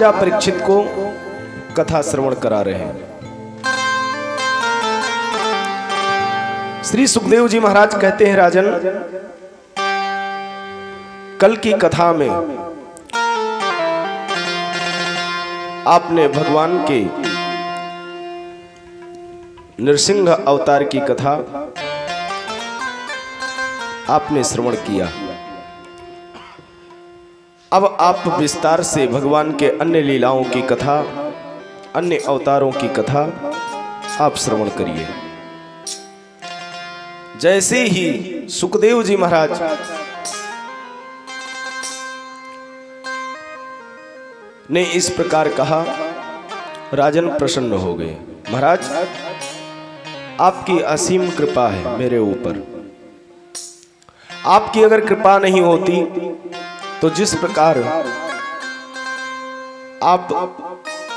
राजा परीक्षित को कथा श्रवण करा रहे हैं। श्री सुखदेव जी महाराज कहते हैं, राजन, कल की कथा में आपने भगवान के नृसिंह अवतार की कथा आपने श्रवण किया। अब आप विस्तार से भगवान के अन्य लीलाओं की कथा, अन्य अवतारों की कथा आप श्रवण करिए। जैसे ही सुखदेव जी महाराज ने इस प्रकार कहा, राजन प्रसन्न हो गए। महाराज, आपकी असीम कृपा है मेरे ऊपर। आपकी अगर कृपा नहीं होती तो जिस प्रकार आप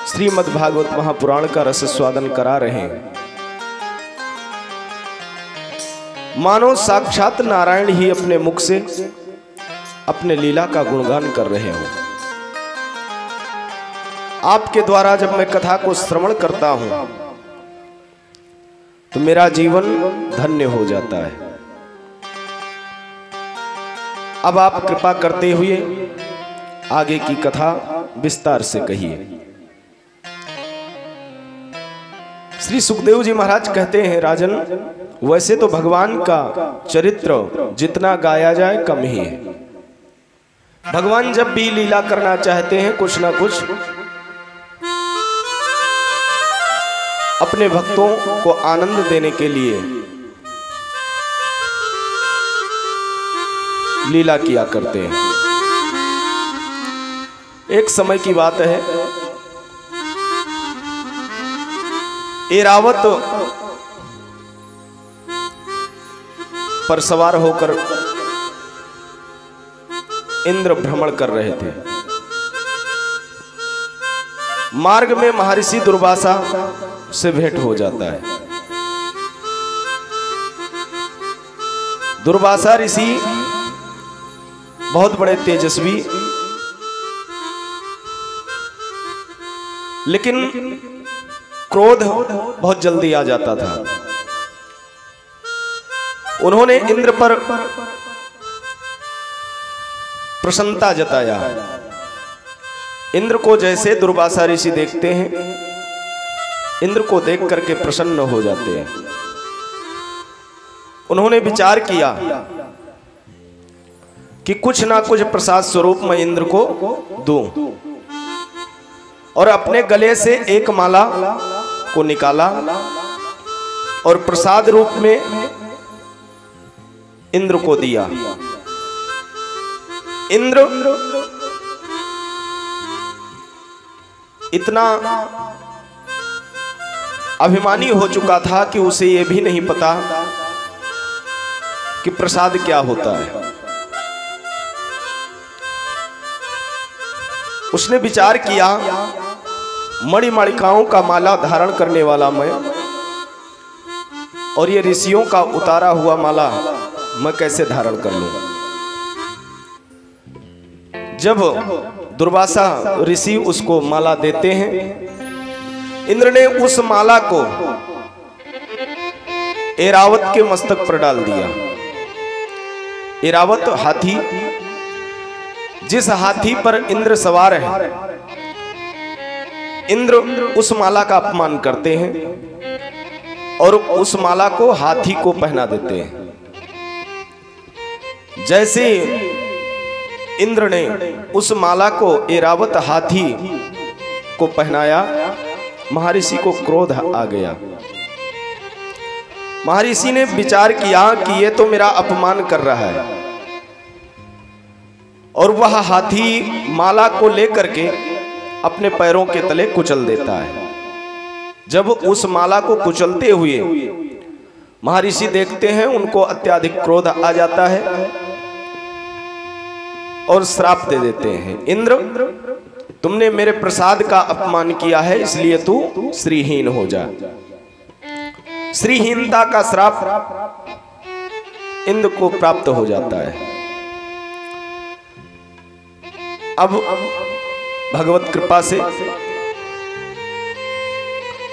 श्रीमद् भागवत महापुराण का रस स्वादन करा रहे हैं, मानो साक्षात नारायण ही अपने मुख से अपने लीला का गुणगान कर रहे हो। आपके द्वारा जब मैं कथा को श्रवण करता हूं तो मेरा जीवन धन्य हो जाता है। अब आप कृपा करते हुए आगे की कथा विस्तार से कहिए। श्री सुखदेव जी महाराज कहते हैं, राजन, वैसे तो भगवान का चरित्र जितना गाया जाए कम ही है। भगवान जब भी लीला करना चाहते हैं, कुछ ना कुछ अपने भक्तों को आनंद देने के लिए लीला किया करते हैं। एक समय की बात है, ऐरावत पर सवार होकर इंद्र भ्रमण कर रहे थे। मार्ग में महर्षि दुर्वासा से भेंट हो जाता है। दुर्वासा ऋषि बहुत बड़े तेजस्वी, लेकिन क्रोध बहुत जल्दी आ जाता था। उन्होंने इंद्र पर प्रसन्नता जताया। इंद्र को जैसे दुर्वासा ऋषि देखते हैं, इंद्र को देख करके प्रसन्न हो जाते हैं। उन्होंने विचार किया कि कुछ ना कुछ प्रसाद स्वरूप मैं इंद्र को दूं, और अपने गले से एक माला को निकाला और प्रसाद रूप में इंद्र को दिया। इंद्र इतना अभिमानी हो चुका था कि उसे यह भी नहीं पता कि प्रसाद क्या होता है। उसने विचार किया, मणिमाणिकाओं का माला धारण करने वाला मैं, और ये ऋषियों का उतारा हुआ माला मैं कैसे धारण कर लूं। जब दुर्वासा ऋषि उसको माला देते हैं, इंद्र ने उस माला को ऐरावत के मस्तक पर डाल दिया। ऐरावत हाथी, जिस हाथी पर इंद्र सवार है, इंद्र उस माला का अपमान करते हैं और उस माला को हाथी को पहना देते हैं। जैसे इंद्र ने उस माला को ऐरावत हाथी को पहनाया, महर्षि को क्रोध आ गया। महर्षि ने विचार किया कि ये तो मेरा अपमान कर रहा है, और वह हाथी माला को लेकर के अपने पैरों के तले कुचल देता है। जब उस माला को कुचलते हुए महर्षि देखते हैं, उनको अत्यधिक क्रोध आ जाता है और श्राप दे देते हैं, इंद्र, तुमने मेरे प्रसाद का अपमान किया है, इसलिए तू श्रीहीन हो जा। श्रीहीनता का श्राप इंद्र को प्राप्त हो जाता है। अब भगवत कृपा से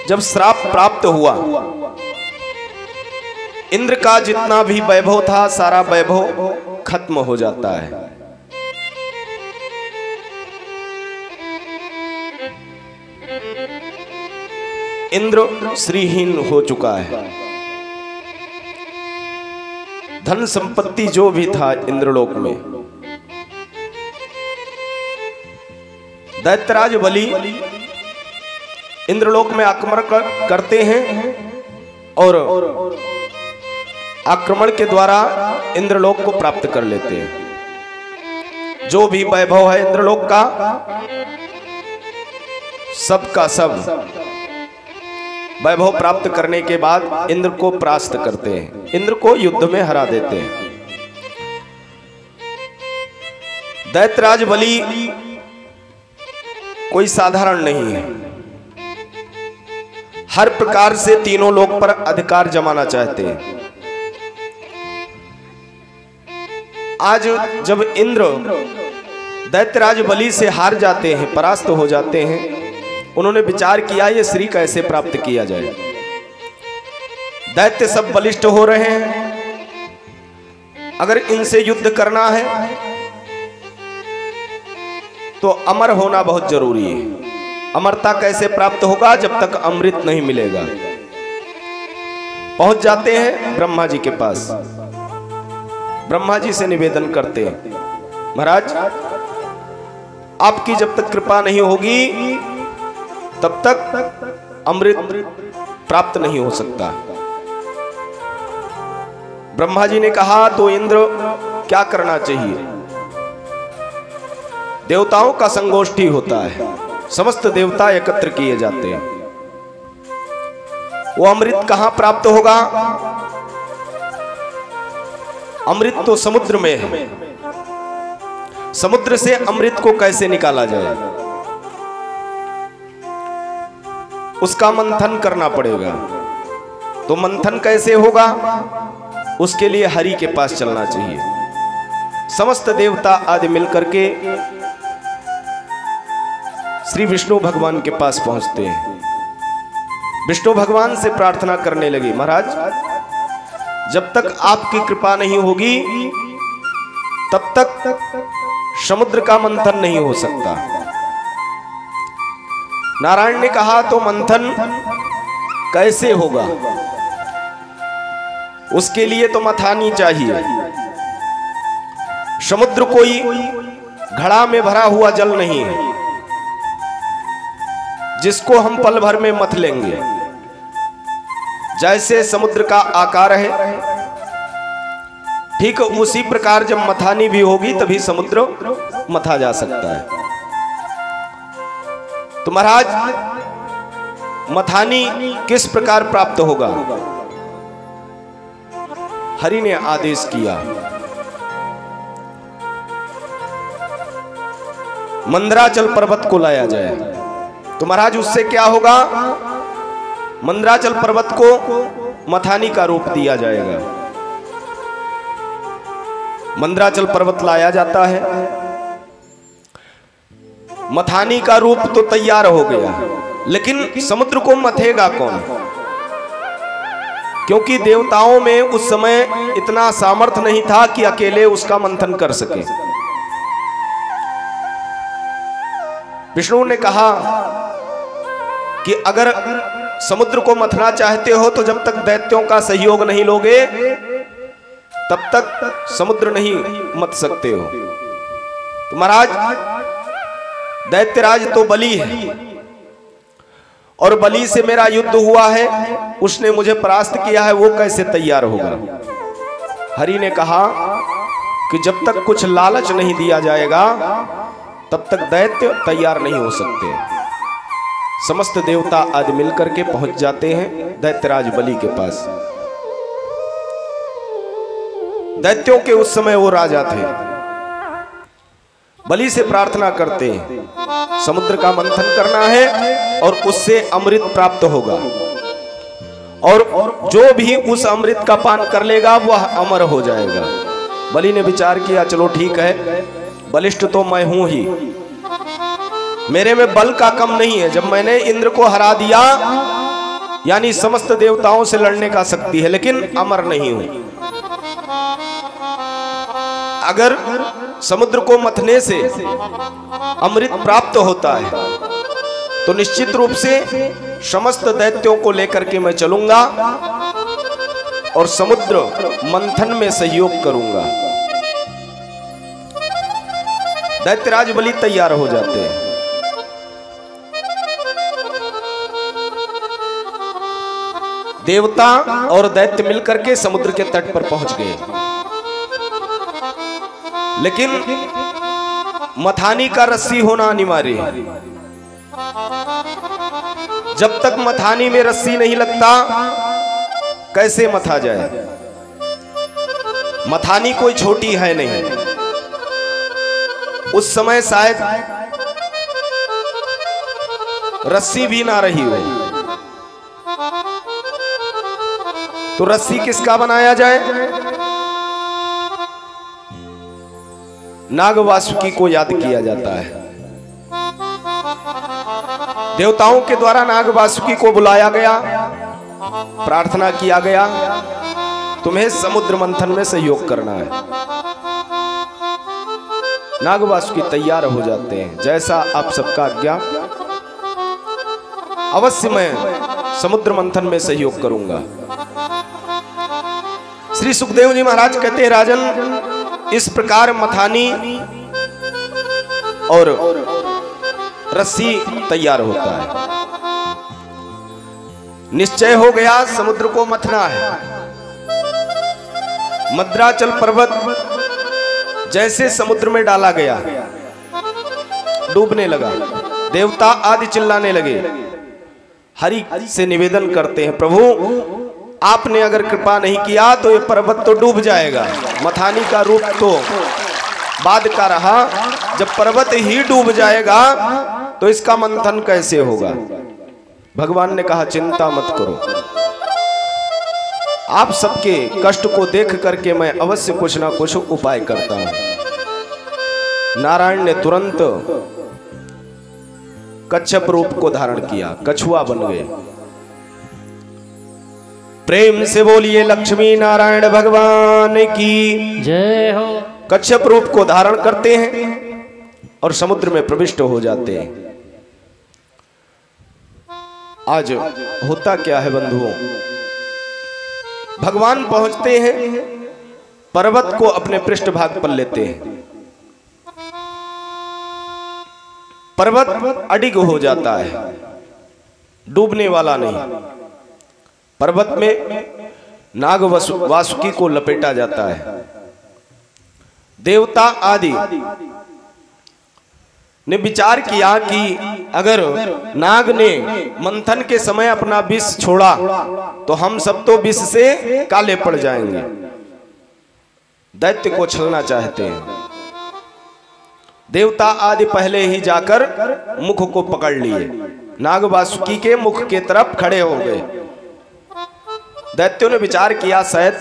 जब श्राप प्राप्त हुआ, इंद्र का जितना भी वैभव था सारा वैभव खत्म हो जाता है। इंद्र श्रीहीन हो चुका है। धन संपत्ति जो भी था इंद्रलोक में, दैत्यराज बलि इंद्रलोक में आक्रमण करते हैं और आक्रमण के द्वारा इंद्रलोक को प्राप्त कर लेते हैं। जो भी वैभव है इंद्रलोक का, सब का सब वैभव प्राप्त करने के बाद इंद्र को परास्त करते हैं, इंद्र को युद्ध में हरा देते हैं। दैत्यराज बलि कोई साधारण नहीं है, हर प्रकार से तीनों लोक पर अधिकार जमाना चाहते हैं। आज जब इंद्र दैत्यराज बलि से हार जाते हैं, परास्त हो जाते हैं, उन्होंने विचार किया ये श्री कैसे प्राप्त किया जाए। दैत्य सब बलिष्ठ हो रहे हैं, अगर इनसे युद्ध करना है तो अमर होना बहुत जरूरी है। अमरता कैसे प्राप्त होगा? जब तक अमृत नहीं मिलेगा। पहुंच जाते हैं ब्रह्मा जी के पास, ब्रह्मा जी से निवेदन करते हैं, महाराज आपकी जब तक कृपा नहीं होगी तब तक अमृत प्राप्त नहीं हो सकता। ब्रह्मा जी ने कहा तो इंद्र क्या करना चाहिए? देवताओं का संगोष्ठी होता है, समस्त देवता एकत्र किए जाते हैं। वो अमृत कहां प्राप्त होगा? अमृत तो समुद्र में है, समुद्र से अमृत को कैसे निकाला जाए? उसका मंथन करना पड़ेगा। तो मंथन कैसे होगा? उसके लिए हरि के पास चलना चाहिए। समस्त देवता आदि मिलकर के श्री विष्णु भगवान के पास पहुंचते हैं। विष्णु भगवान से प्रार्थना करने लगे, महाराज जब तक आपकी कृपा नहीं होगी तब तक समुद्र का मंथन नहीं हो सकता। नारायण ने कहा तो मंथन कैसे होगा? उसके लिए तो मथानी चाहिए। समुद्र कोई घड़ा में भरा हुआ जल नहीं है जिसको हम पल भर में मथ लेंगे। जैसे समुद्र का आकार है ठीक उसी प्रकार जब मथानी भी होगी तभी समुद्र मथा जा सकता है। तो महाराज मथानी किस प्रकार प्राप्त होगा? हरि ने आदेश किया, मंदराचल पर्वत को लाया जाए। तो महाराज उससे क्या होगा? मंदराचल पर्वत को मथानी का रूप दिया जाएगा। मंदराचल पर्वत लाया जाता है, मथानी का रूप तो तैयार हो गया, लेकिन समुद्र को मथेगा कौन? क्योंकि देवताओं में उस समय इतना सामर्थ्य नहीं था कि अकेले उसका मंथन कर सके। विष्णु ने कहा कि अगर समुद्र को मथना चाहते हो तो जब तक दैत्यों का सहयोग नहीं लोगे तब तक समुद्र नहीं मथ सकते हो। तो महाराज दैत्यराज तो बलि है और बलि से मेरा युद्ध हुआ है, उसने मुझे परास्त किया है, वो कैसे तैयार होगा? हरि ने कहा कि जब तक कुछ लालच नहीं दिया जाएगा तब तक दैत्य तैयार नहीं हो सकते। समस्त देवता आदि मिलकर के पहुंच जाते हैं दैत्यराज बलि के पास। दैत्यों के उस समय वो राजा थे। बलि से प्रार्थना करते हैं समुद्र का मंथन करना है और उससे अमृत प्राप्त होगा, और जो भी उस अमृत का पान कर लेगा वह अमर हो जाएगा। बलि ने विचार किया चलो ठीक है, बलिष्ठ तो मैं हूं ही, मेरे में बल का कम नहीं है। जब मैंने इंद्र को हरा दिया, यानी समस्त देवताओं से लड़ने का शक्ति है, लेकिन अमर नहीं हूं। अगर समुद्र को मथने से अमृत प्राप्त होता है तो निश्चित रूप से समस्त दैत्यों को लेकर के मैं चलूंगा और समुद्र मंथन में सहयोग करूंगा। दैत्यराज बलि तैयार हो जाते हैं। देवता और दैत्य मिलकर के समुद्र के तट पर पहुंच गए, लेकिन मथानी का रस्सी होना अनिवार्य है। जब तक मथानी में रस्सी नहीं लगता कैसे मथा जाए। मथानी कोई छोटी है नहीं। उस समय शायद रस्सी भी ना रही हो, तो रस्सी किसका बनाया जाए? नाग वासुकी को याद किया जाता है। देवताओं के द्वारा नाग वासुकी को बुलाया गया, प्रार्थना किया गया, तुम्हें समुद्र मंथन में सहयोग करना है। नाग वासुकी तैयार हो जाते हैं। जैसा आप सबका आज्ञा, अवश्य मैं समुद्र मंथन में सहयोग करूंगा। श्री सुखदेव जी महाराज कहते हैं, राजन, इस प्रकार मथानी और रस्सी तैयार होता है। निश्चय हो गया समुद्र को मथना है। मद्राचल पर्वत जैसे समुद्र में डाला गया, डूबने लगा। देवता आदि चिल्लाने लगे। हरि से निवेदन करते हैं, प्रभु आपने अगर कृपा नहीं किया तो ये पर्वत तो डूब जाएगा। मथानी का रूप तो बाद का रहा, जब पर्वत ही डूब जाएगा तो इसका मंथन कैसे होगा? भगवान ने कहा, चिंता मत करो, आप सबके कष्ट को देख करके मैं अवश्य कुछ ना कुछ उपाय करता हूं। नारायण ने तुरंत कच्छप रूप को धारण किया, कछुआ बन गए। प्रेम से बोलिए लक्ष्मी नारायण भगवान की जय हो। कच्छप रूप को धारण करते हैं और समुद्र में प्रविष्ट हो जाते हैं। आज होता क्या है बंधुओं, भगवान पहुंचते हैं, पर्वत को अपने पृष्ठभाग पर लेते हैं। पर्वत अडिग हो जाता है, डूबने वाला नहीं। पर्वत में नाग वासुकी को लपेटा जाता है। देवता आदि ने विचार किया कि अगर नाग ने मंथन के समय अपना विष छोड़ा तो हम सब तो विष से काले पड़ जाएंगे। दैत्य को छलना चाहते हैं। देवता आदि पहले ही जाकर मुख को पकड़ लिए, नाग वासुकी के मुख के तरफ खड़े हो गए। दैत्यों ने विचार किया, शायद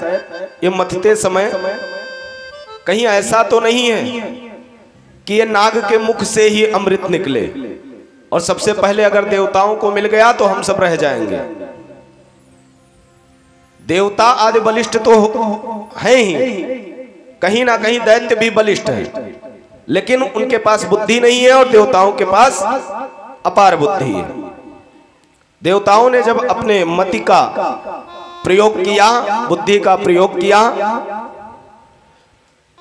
ये मथते समय कहीं ऐसा तो नहीं है कि ये नाग के मुख से ही अमृत निकले और सबसे पहले अगर देवताओं को मिल गया तो हम सब रह जाएंगे। देवता आदि बलिष्ठ तो हैं ही, कहीं ना कहीं दैत्य भी बलिष्ठ है, लेकिन उनके पास बुद्धि नहीं है और देवताओं के पास अपार बुद्धि है। देवताओं ने जब अपने मति का प्रयोग किया, बुद्धि का प्रयोग किया,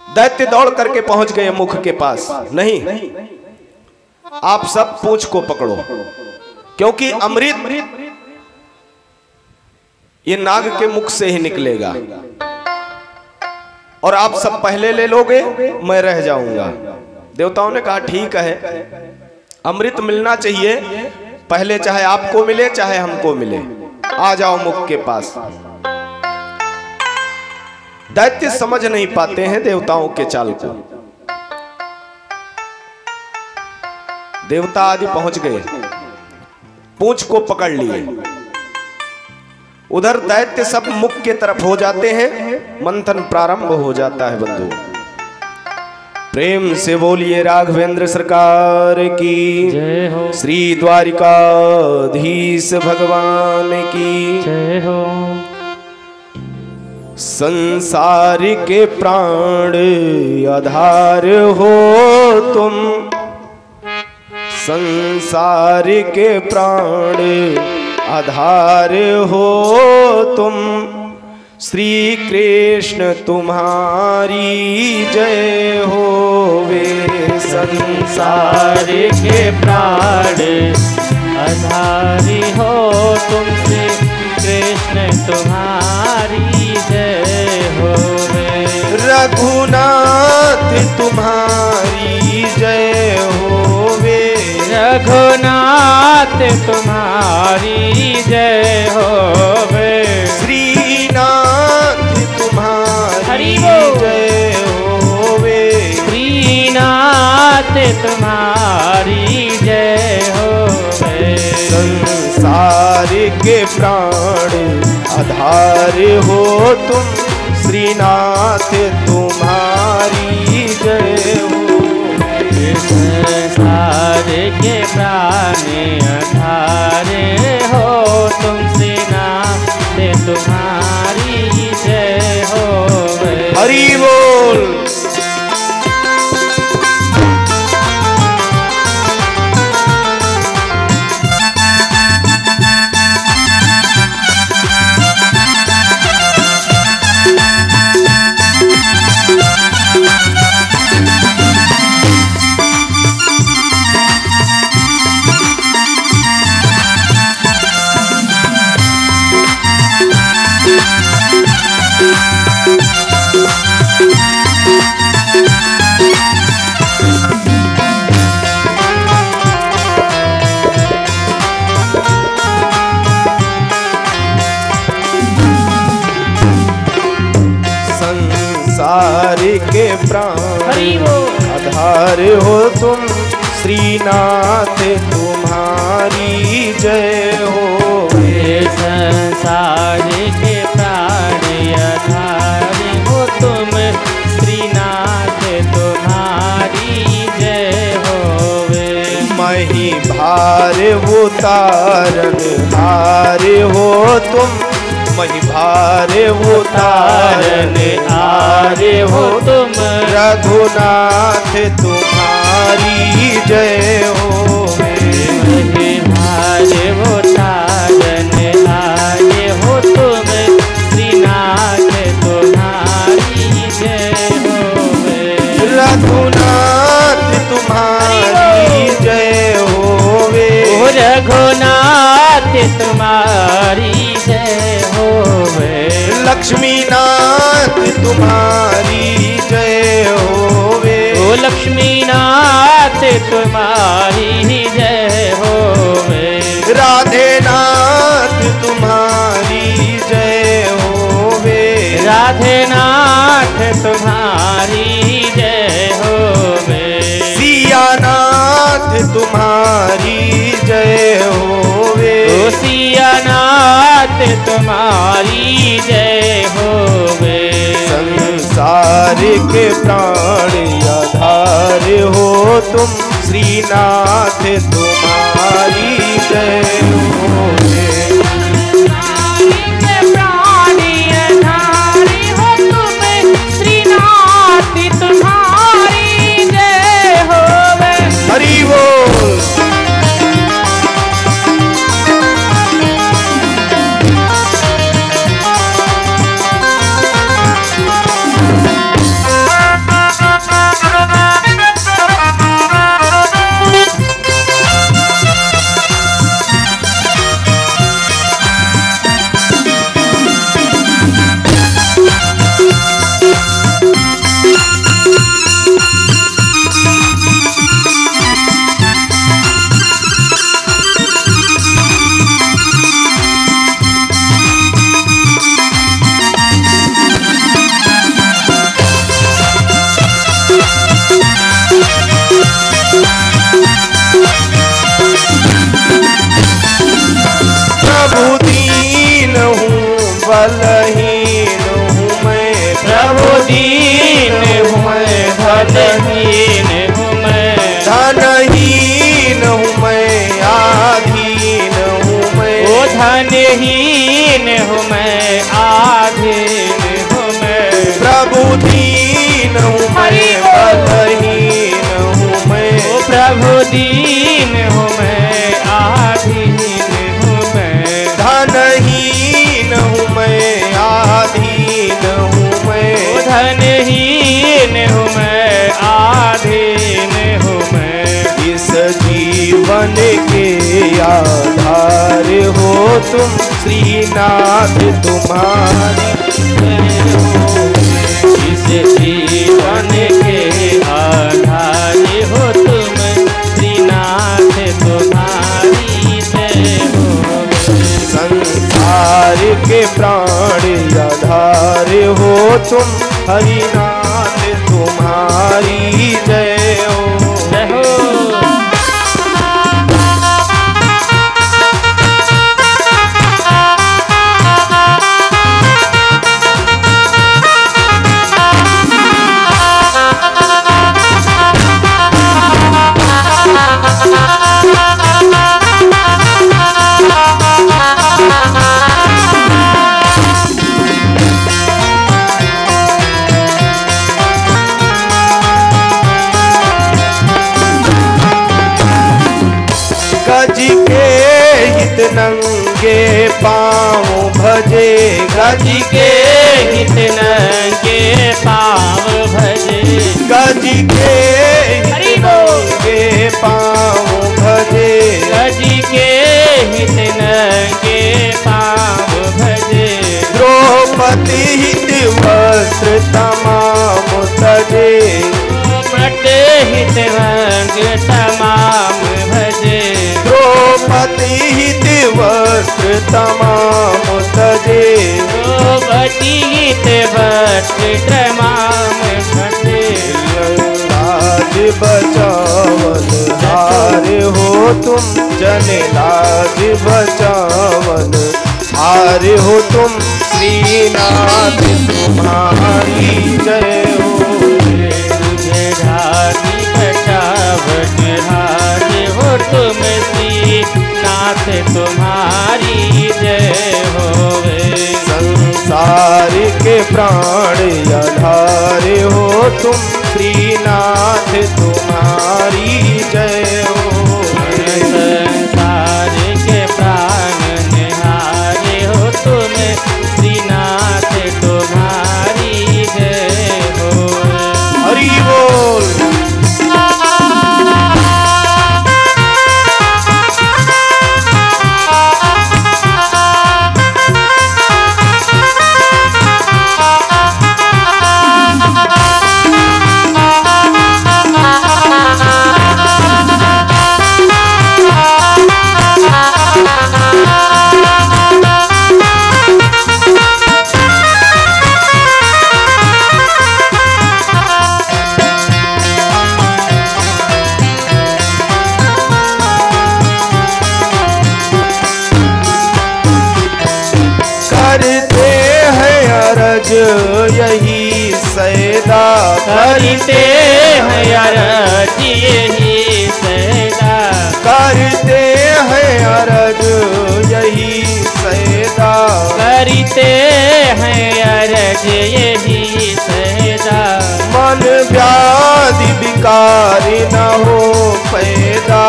दैत्य दौड़ करके पहुंच गए मुख के पास। नहीं, आप सब पूंछ को पकड़ो, क्योंकि अमृत ये नाग के मुख से ही निकलेगा और आप सब पहले ले लोगे, मैं रह जाऊंगा। देवताओं ने कहा, ठीक है, अमृत मिलना चाहिए, पहले चाहे आपको मिले चाहे हमको मिले, आ जाओ मुख के पास। दैत्य समझ नहीं पाते हैं देवताओं के चाल को। देवता आदि पहुंच गए, पूंछ को पकड़ लिए। उधर दैत्य सब मुख के तरफ हो जाते हैं, मंथन प्रारंभ हो जाता है बंधु। प्रेम से बोलिए राघवेंद्र सरकार की जय हो। श्री द्वारिकाधीश भगवान की जय हो। संसार के प्राण आधार हो तुम, संसार के प्राण आधार हो तुम, श्री कृष्ण तुम्हारी जय हो वे। संसार के प्राण आधारी हो तुम, श्री कृष्ण तुम्हारी जय हो वे। रघुनाथ तुम्हारी जय हो वे। रघुनाथ तुम्हारी जय हो वे। श्रीनाथ तुम्हारी जय हो वे। श्रीनाथ तुम्हारी जय हो वे। संसार के प्राण आधार हो तुम, श्रीनाथ तुम्हारी जय हो। संसार के प्राण आधार हो तुम, श्रीनाथ तुम्हारी जय हो। हरि बोल। संसार के प्राण आधार हो तुम, श्रीनाथ तुम्हारी जय हो। संसार के प्राण आधार हो तुम, श्रीनाथ तुम्हारी जय हो वे। मही भार उतारन हार हो तुम, मही भार उतारन हार हो तुम, रघुनाथ तुम्हारी जय हो। मही भार उतारन हार हो तुम, श्रीनाथ तुम्हारी जय हो। रघुनाथ तुम्हारी जय हो वे। रघुनाथ तुम्हारी जय हो वे। लक्ष्मीनाथ तुम्हारी जय हो वे। ओ लक्ष्मीनाथ तुम्हारी जय हो वे। राधेनाथ तुम्हारी जय हो वे। राधेनाथ तुम्हारी जय हो वे। सियानाथ तुम्हारी जय हो वे। ओ सियानाथ तुम्हारी जय हो वे। संसार के प्राण आधार हो तुम, श्रीनाथ तुम्हारी जय हो वे। हरि बोल। धनहीन हूँ मैं, आधीन हूँ मैं। प्रभु दीन हूँ मैं, बलहीन हूँ मैं। प्रभु दीन हूँ मैं, आधीन हूँ मैं। धनहीन हूँ मैं, आधीन हूँ मैं। धनहीन हूँ मैं, आधीन हूँ मैं। इस जीवन के आधार हो तुम, श्रीनाथ तुम्हारी इस जीवन के आधार हो तुम, श्रीनाथ तुम्हारी जय हो। संसार के प्राण आधार हो तुम, हरिनाथ तुम्हारी जय हो। जय हो। गज के हित नंगे पाँव भजे, गज के हित नंगे पाँव भजे। गज के हित नंगे पाँव भजे। गज के हित नंगे पाँव भजे। द्रौपदी हित वस्त्र तमाम तजे। द्रौपदी हित वस्त्र तमाम भजे। द्रौपदी हित वस्त्र तमाम तजे। द्रौपदी हित वस्त्र तमाम भजे। लाज बचावन हार हो तुम, जन लाज बचावन हार हो तुम, श्रीनाथ तुम्हारी जय हो। धारी बचावन हार हो तुम, श्रीनाथ तुम्हारी जय हो। संसार के प्राण आधार हो तुम, श्रीनाथ तुम्हारी जय हो। संसार के प्राण निहारे हो तुम, श्रीनाथ तुम्हारी जय हो। हरि बोल। करते हैं अरज यही सैदा, करते हैं अरज यही सैदा। करते हैं अरज यही सैदा। करते हैं अरज यही सैदा। मन व्याधि विकार न हो पैदा।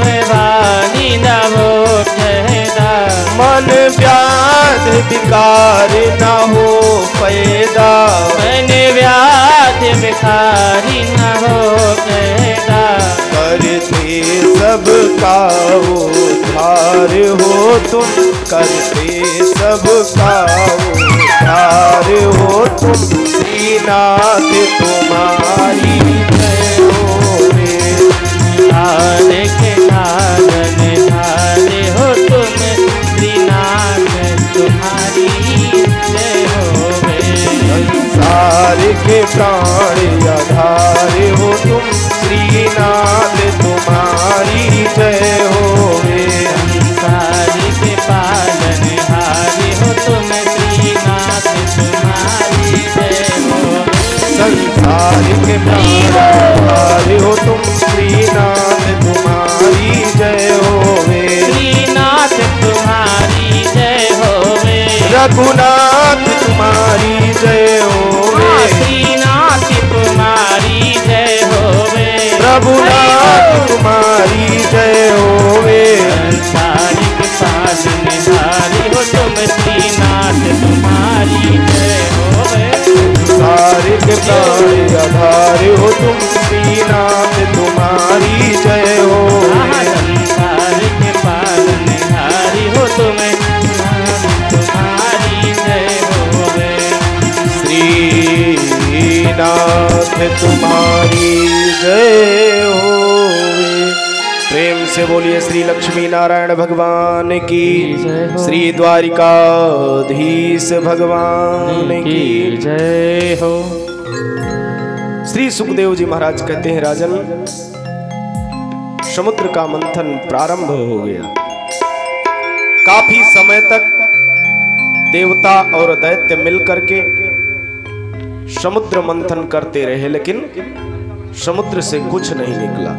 भवानी न हो पैदा। मन व्याधि विकार न हो पैदा। मन व्याधि विकारी न हो पैदा। करते सबका उद्धार हो तुम, करते सबका उद्धार हो तुम, श्रीनाथ तुम्हारी जय हो रे। हार के साधन हारे हो तुम, श्रीनाथ तुम्हारी जय हो। संसार के प्राण आधार हो तुम, श्रीनाथ तुम्हारी जय हो रे। संसार के पालन हारे हो तुम, श्रीनाथ तुम्हारी जय हो। संसार के प्राण आधार हो तुम, श्रीनाथ तुम्हारी जय हो रे। रघुनाथ तुम्हारी जय होवे, श्रीनाथ तुम्हारी जय होवे, प्रभुनाथ तुम्हारी जय होवे। संसारिक पालनहारी हो तुम श्रीनाथ तुम्हारी जय होवे, संसारिक प्राण आधार हो तुम श्रीनाथ तुम्हारी जय होवे। संसारिक पालनहारी हो तुम तुम्हारी जय होवे, श्रीनाथ तुम्हारी जय होवे। प्रेम से बोलिए श्री लक्ष्मी नारायण भगवान की, श्री द्वारिकाधीश भगवान की जय हो। श्री सुखदेव जी महाराज कहते हैं, राजन समुद्र का मंथन प्रारंभ हो गया। काफी समय तक देवता और दैत्य मिलकर के समुद्र मंथन करते रहे, लेकिन समुद्र से कुछ नहीं निकला।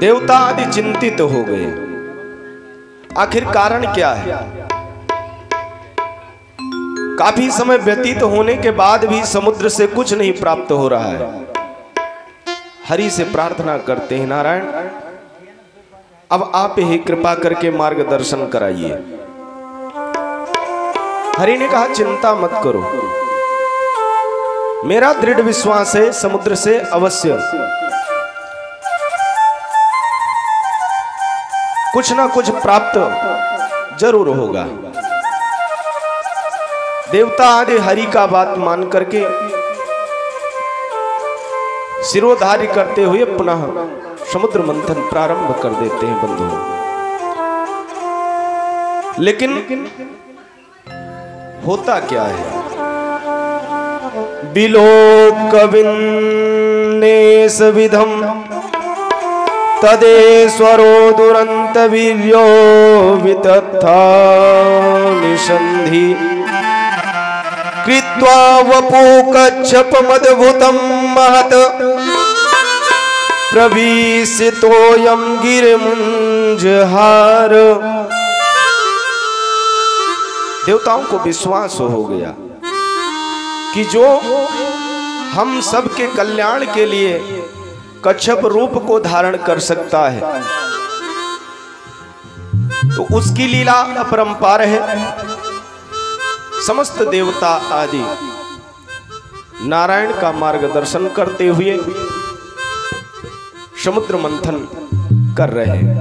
देवता आदि चिंतित हो गए, आखिर कारण क्या है। काफी समय व्यतीत होने के बाद भी समुद्र से कुछ नहीं प्राप्त हो रहा है। हरि से प्रार्थना करते हैं, नारायण अब आप ही कृपा करके मार्गदर्शन कराइए। हरि ने कहा, चिंता मत करो, मेरा दृढ़ विश्वास है समुद्र से अवश्य कुछ ना कुछ प्राप्त जरूर होगा। देवता आदि हरि का बात मान करके सिरोधार्य करते हुए पुनः समुद्र मंथन प्रारंभ कर देते हैं बंधुओं। लेकिन होता क्या है, बिलोक विन्नेस विधम तदेश्वरो दुरंत वीर्यो वितथा निषंधि कृत्वा वपु कच्छपमद्भुतं महत् प्रविशितोऽयं गिरिमुंजहार। देवताओं को विश्वास हो गया कि जो हम सबके कल्याण के लिए कच्छप रूप को धारण कर सकता है, तो उसकी लीला अपरंपार है। समस्त देवता आदि नारायण का मार्गदर्शन करते हुए समुद्र मंथन कर रहे हैं।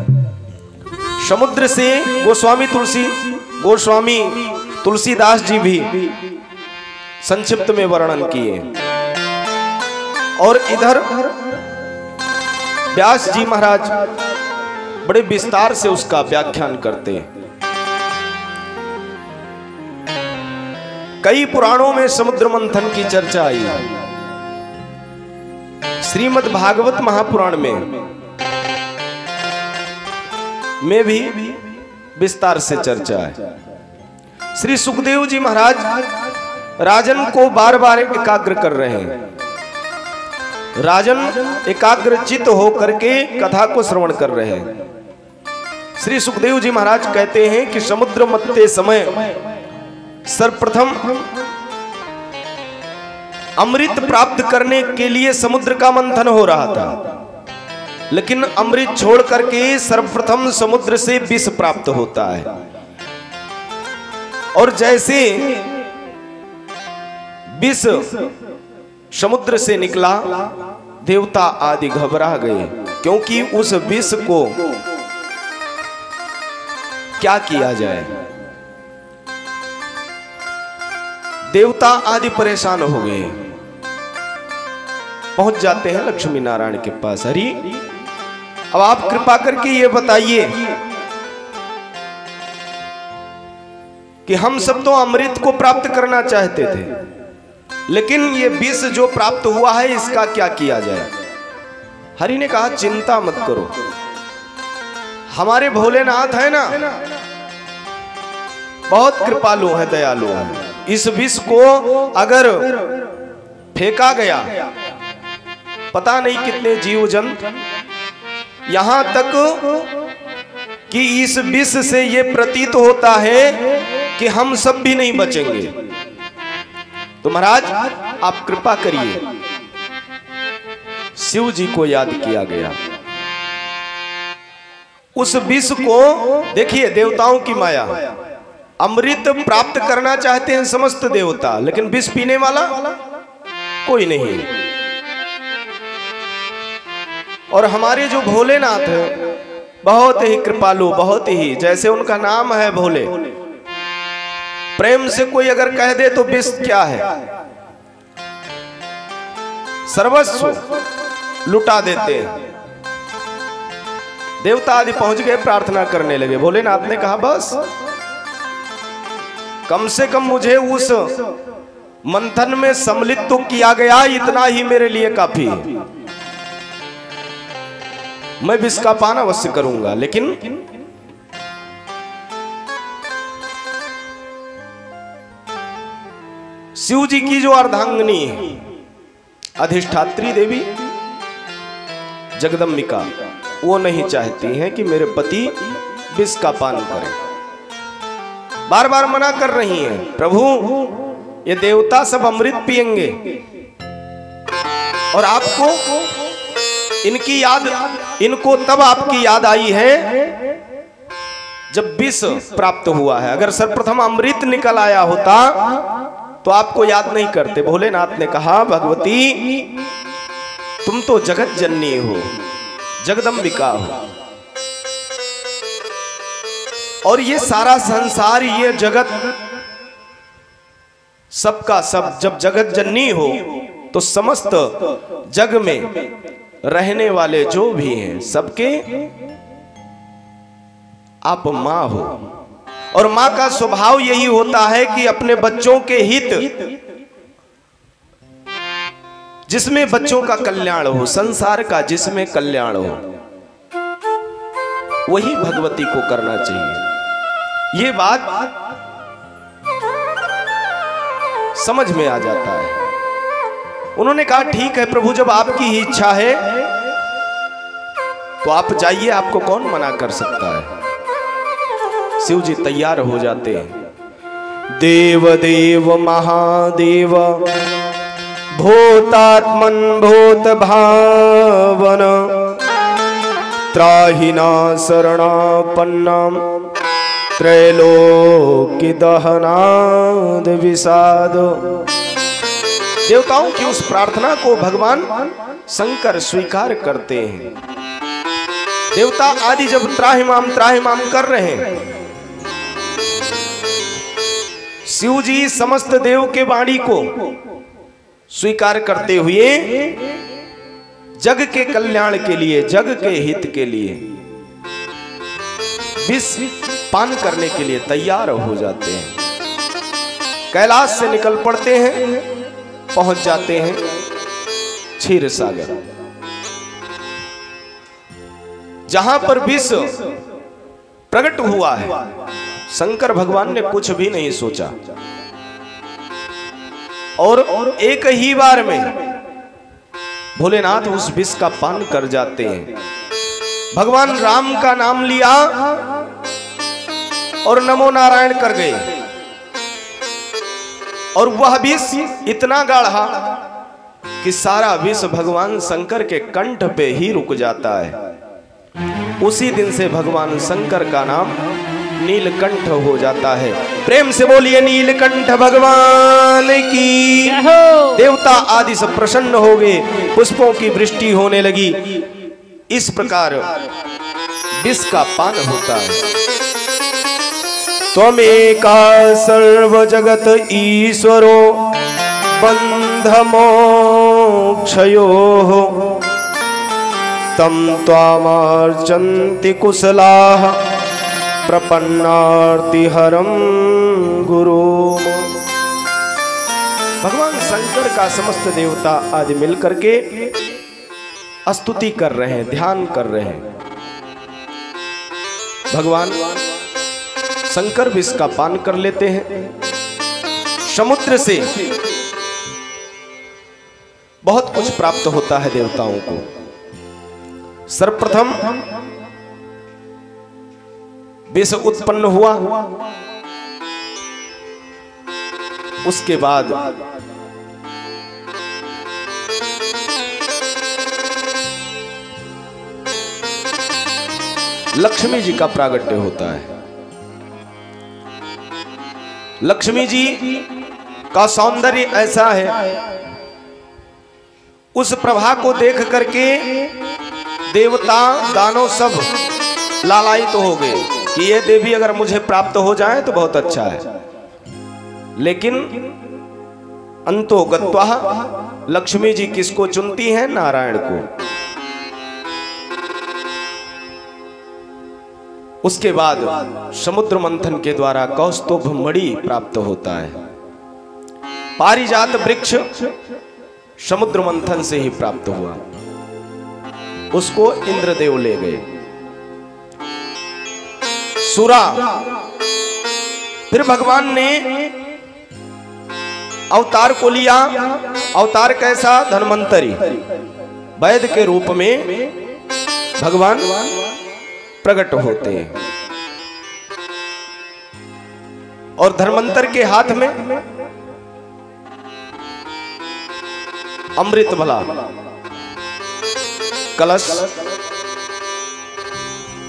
समुद्र से गोस्वामी तुलसीदास जी भी संक्षिप्त में वर्णन किए, और इधर व्यास जी महाराज बड़े विस्तार से उसका व्याख्यान करते हैं। कई पुराणों में समुद्र मंथन की चर्चा आई। श्रीमद् भागवत महापुराण में भी विस्तार से चर्चा है। श्री सुखदेव जी महाराज राजन को बार बार एकाग्र कर रहे हैं। राजन एकाग्रचित होकर के कथा को श्रवण कर रहे हैं। श्री सुखदेव जी महाराज कहते हैं कि समुद्र मथते समय सर्वप्रथम अमृत प्राप्त करने के लिए समुद्र का मंथन हो रहा था, लेकिन अमृत छोड़ करके सर्वप्रथम समुद्र से विष प्राप्त होता है। और जैसे विष समुद्र से निकला, देवता आदि घबरा गए, क्योंकि उस विष को क्या किया जाए। देवता आदि परेशान हो गए, पहुंच जाते हैं लक्ष्मी नारायण के पास। हरि, अब आप कृपा करके ये बताइए कि हम सब तो अमृत को प्राप्त करना चाहते थे, लेकिन ये विष जो प्राप्त हुआ है इसका क्या किया जाए। हरि ने कहा, चिंता मत करो, हमारे भोलेनाथ है ना, बहुत कृपालु है, दयालु है। इस विष को अगर फेंका गया, पता नहीं कितने जीव जंतु, यहां तक कि इस विष से ये प्रतीत होता है कि हम सब भी नहीं बचेंगे। तो महाराज आप कृपा करिए। शिव जी को याद किया गया। उस विष को देखिए, देवताओं की माया, अमृत प्राप्त करना चाहते हैं समस्त देवता, लेकिन विष पीने वाला कोई नहीं। और हमारे जो भोलेनाथ है बहुत ही कृपालु, बहुत ही, जैसे उनका नाम है भोले, प्रेम से कोई अगर कह दे तो विष क्या है, सर्वस्व लुटा देते हैं। देवता आदि पहुंच गए, प्रार्थना करने लगे। भोलेनाथ ने कहा बस कम से कम मुझे उस मंथन में सम्मिलित तो किया गया, इतना ही मेरे लिए काफी है। मैं विष का पान अवश्य करूंगा, लेकिन शिव जी की जो अर्धांगिनी है, अधिष्ठात्री देवी जगदम्बिका, वो नहीं चाहती हैं कि मेरे पति विष का पान करें। बार बार मना कर रही हैं, प्रभु ये देवता सब अमृत पिएंगे और आपको इनकी याद, इनको तब आपकी याद आई है जब विष प्राप्त हुआ है। अगर सर्वप्रथम अमृत निकल आया होता तो आपको याद नहीं करते। भोलेनाथ ने कहा भगवती तुम तो जगत जननी हो, जगदम्बिका हो, और ये सारा संसार, ये जगत सबका सब जब जगत जननी हो तो समस्त जग में रहने वाले जो भी हैं सबके आप मां हो। और मां का स्वभाव यही होता है कि अपने बच्चों के हित, जिसमें बच्चों का कल्याण हो, संसार का जिसमें कल्याण हो, वही भगवती को करना चाहिए। ये बात समझ में आ जाता है। उन्होंने कहा ठीक है प्रभु, जब आपकी ही इच्छा है तो आप जाइए, आपको कौन मना कर सकता है। शिव जी तैयार हो जाते हैं। देव देव महादेव भूतात्मन भूत भावन त्राहिना शरणापन्नम त्रैलोक्य दहनाद विषाद। देवताओं की उस प्रार्थना को भगवान शंकर स्वीकार करते हैं। देवता आदि जब त्राहिमाम कर रहे हैं, शिव जी समस्त देव के वाणी को स्वीकार करते हुए जग के कल्याण के लिए, जग के हित के लिए विष पान करने के लिए तैयार हो जाते हैं। कैलाश से निकल पड़ते हैं, पहुंच जाते हैं क्षीर सागर, जहां पर विष प्रकट हुआ है। शंकर भगवान ने कुछ भी नहीं सोचा और एक ही बार में भोलेनाथ उस विष का पान कर जाते हैं। भगवान राम का नाम लिया और नमो नारायण कर गए, और वह विष इतना गाढ़ा कि सारा विष भगवान शंकर के कंठ पे ही रुक जाता है। उसी दिन से भगवान शंकर का नाम नीलकंठ हो जाता है। प्रेम से बोलिए नीलकंठ भगवान की। देवता आदि सब प्रसन्न हो गए, पुष्पों की वृष्टि होने लगी। इस प्रकार विष का पान होता है। त्वमेका सर्व जगत ईश्वरो बंध मोक्षयो तम त्वामार्चन्ति कुशलाः प्रपन्नार्तिहरं गुरु। भगवान शंकर का समस्त देवता आदि मिलकर के स्तुति कर रहे हैं, ध्यान कर रहे हैं। भगवान शंकर विष का पान कर लेते हैं। समुद्र से बहुत कुछ प्राप्त होता है देवताओं को। सर्वप्रथम विष उत्पन्न हुआ। उसके बाद लक्ष्मी जी का प्रागट्य होता है। लक्ष्मी जी का सौंदर्य ऐसा है, उस प्रभा को देख करके देवता दानव सब लालायित हो गए कि ये देवी अगर मुझे प्राप्त हो जाए तो बहुत अच्छा है। लेकिन अंतो गत्वा लक्ष्मी जी किसको चुनती हैं? नारायण को। उसके बाद समुद्र मंथन के द्वारा कौस्तुभ मणि प्राप्त होता है। पारिजात वृक्ष समुद्र मंथन से ही प्राप्त हुआ, उसको इंद्रदेव ले गए। सुरा, फिर भगवान ने अवतार को लिया। अवतार कैसा? धन्वंतरी, वैद्य के रूप में भगवान प्रकट होते हैं। और धन्वंतर के हाथ में अमृत भला कलश।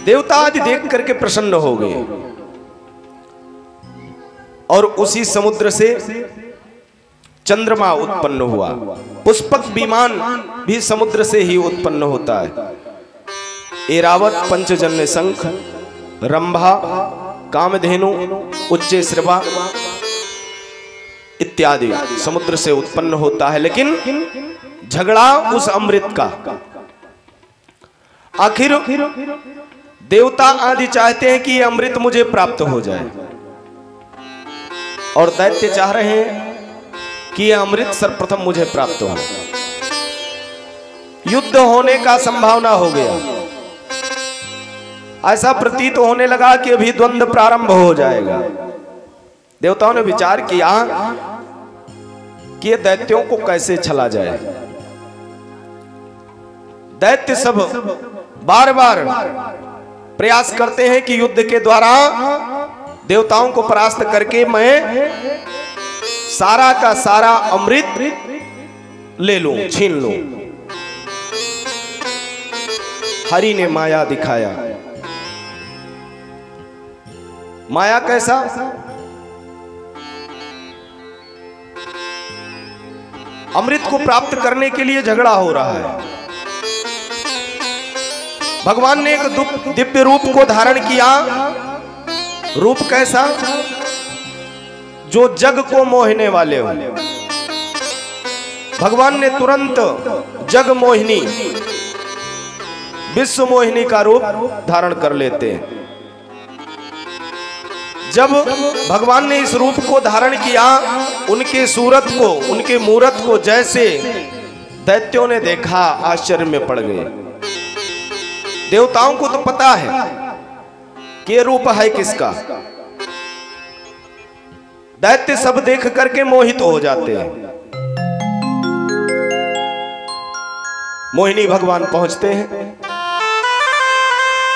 देवता आदि देख करके प्रसन्न हो गए और उसी समुद्र से चंद्रमा उत्पन्न हुआ। पुष्पक विमान भी समुद्र से ही उत्पन्न होता है। एरावत, पंचजन्य शंख, रंभा, कामधेनु, उच्चे श्रवा इत्यादि समुद्र से उत्पन्न होता है। लेकिन झगड़ा उस अमृत का। आखिर देवता आदि चाहते हैं कि ये अमृत मुझे प्राप्त हो जाए और दैत्य चाह रहे हैं कि ये अमृत सर्वप्रथम मुझे प्राप्त हो। युद्ध होने का संभावना हो गया। ऐसा प्रतीत होने लगा कि अभी द्वंद्व प्रारंभ हो जाएगा। देवताओं ने विचार किया कि ये दैत्यों को कैसे छला जाए। दैत्य सब बार बार प्रयास करते हैं कि युद्ध के द्वारा देवताओं को परास्त करके मैं सारा का सारा अमृत ले लूं, छीन लूं। हरि ने माया दिखाया। माया कैसा? अमृत को प्राप्त करने के लिए झगड़ा हो रहा है। भगवान ने एक दिव्य रूप को धारण किया। रूप कैसा? जो जग को मोहने वाले हो। भगवान ने तुरंत जग मोहिनी, विश्व मोहिनी का रूप धारण कर लेते हैं। जब भगवान ने इस रूप को धारण किया, उनके सूरत को, उनके मूरत को जैसे दैत्यों ने देखा, आश्चर्य में पड़ गए। देवताओं को तो पता है कि रूप है किसका। दैत्य सब देख करके मोहित हो जाते हैं। मोहिनी भगवान पहुंचते हैं।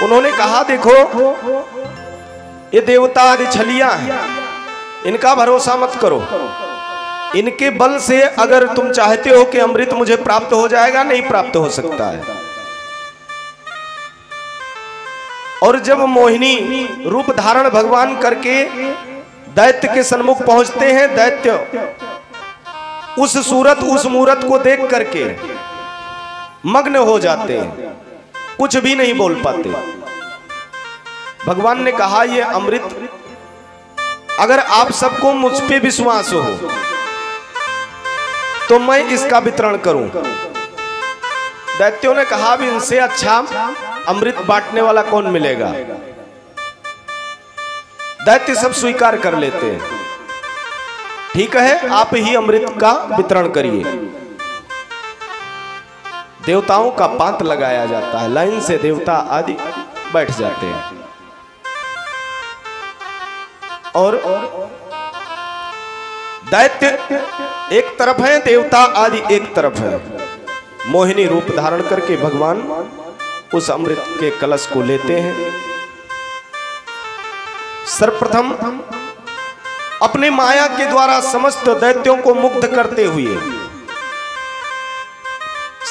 उन्होंने कहा, देखो ये देवता आदि छलिया हैं, इनका भरोसा मत करो। इनके बल से अगर तुम चाहते हो कि अमृत मुझे प्राप्त हो जाएगा, नहीं प्राप्त हो सकता है। और जब मोहिनी रूप धारण भगवान करके दैत्य के सन्मुख पहुंचते हैं, दैत्य उस सूरत, उस मूरत को देख करके मग्न हो जाते हैं, कुछ भी नहीं बोल पाते। भगवान ने कहा, ये अमृत अगर आप सबको मुझ पे विश्वास हो तो मैं इसका वितरण करूं। दैत्यों ने कहा, भी इनसे अच्छा अमृत बांटने वाला कौन मिलेगा। दैत्य सब स्वीकार कर लेते हैं। ठीक है, आप ही अमृत का वितरण करिए। देवताओं का पांत लगाया जाता है, लाइन से देवता आदि बैठ जाते हैं और दैत्य एक तरफ है, देवता आदि एक तरफ है। मोहिनी रूप धारण करके भगवान उस अमृत के कलश को लेते हैं सर्वप्रथम अपने माया के द्वारा समस्त दैत्यों को मुक्त करते हुए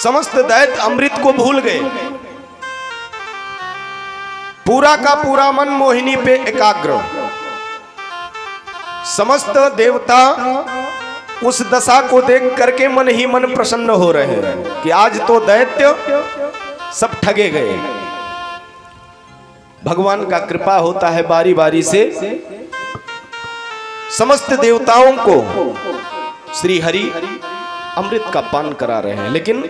समस्त दैत्य अमृत को भूल गए। पूरा का पूरा मन मोहिनी पे एकाग्र। समस्त देवता उस दशा को देख करके मन ही मन प्रसन्न हो रहे हैं कि आज तो दैत्य सब ठगे गए। भगवान का कृपा होता है, बारी बारी से समस्त देवताओं को श्री हरि अमृत का पान करा रहे हैं। लेकिन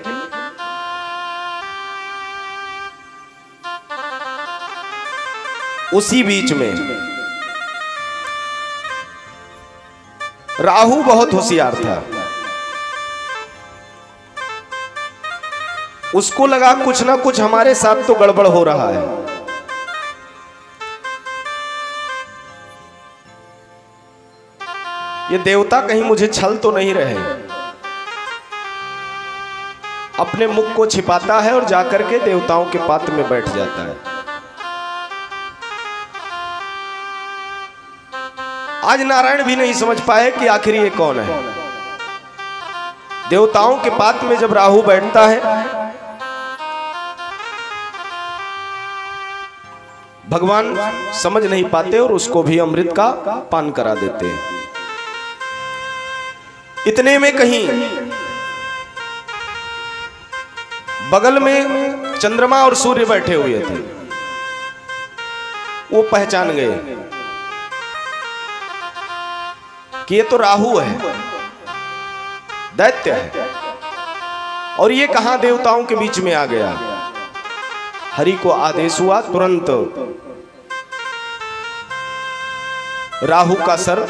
उसी बीच में राहु बहुत होशियार था। उसको लगा कुछ ना कुछ हमारे साथ तो गड़बड़ हो रहा है। ये देवता कहीं मुझे छल तो नहीं रहे। अपने मुख को छिपाता है और जाकर के देवताओं के पात्र में बैठ जाता है। आज नारायण भी नहीं समझ पाए कि आखिर ये कौन है। देवताओं के पात्र में जब राहु बैठता है, भगवान समझ नहीं पाते और उसको भी अमृत का पान करा देते हैं। इतने में कहीं बगल में चंद्रमा और सूर्य बैठे हुए थे। वो पहचान गए कि ये तो राहु है, दैत्य है, और ये कहां देवताओं के बीच में आ गया। हरि को आदेश हुआ, तुरंत राहु का सर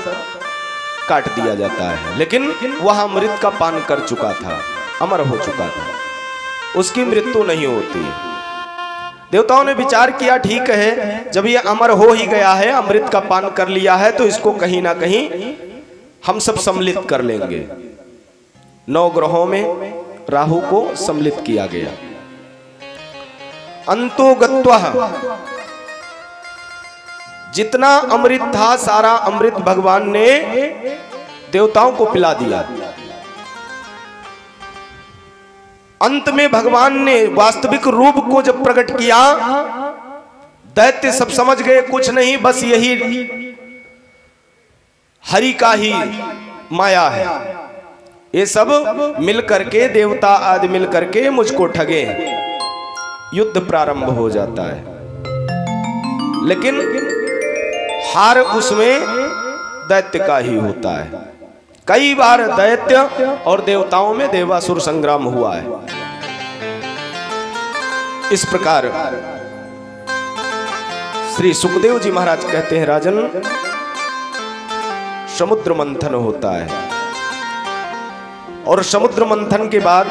काट दिया जाता है। लेकिन वह अमृत का पान कर चुका था, अमर हो चुका था, उसकी मृत्यु नहीं होती। देवताओं ने विचार किया, ठीक है, जब ये अमर हो ही गया है, अमृत का पान कर लिया है, तो इसको कहीं ना कहीं हम सब सम्मिलित कर लेंगे। 9 ग्रहों में राहु को सम्मिलित किया गया। अंतो गत्वा जितना अमृत था, सारा अमृत भगवान ने देवताओं को पिला दिया। अंत में भगवान ने वास्तविक रूप को जब प्रकट किया, दैत्य सब समझ गए कुछ नहीं, बस यही हरि का ही माया है। ये सब मिल करके, देवता आदि मिल करके मुझको ठगे। युद्ध प्रारंभ हो जाता है। लेकिन हार उसमें दैत्य का ही होता है। कई बार दैत्य और देवताओं में देवासुर संग्राम हुआ है। इस प्रकार श्री सुखदेव जी महाराज कहते हैं, राजन, समुद्र मंथन होता है और समुद्र मंथन के बाद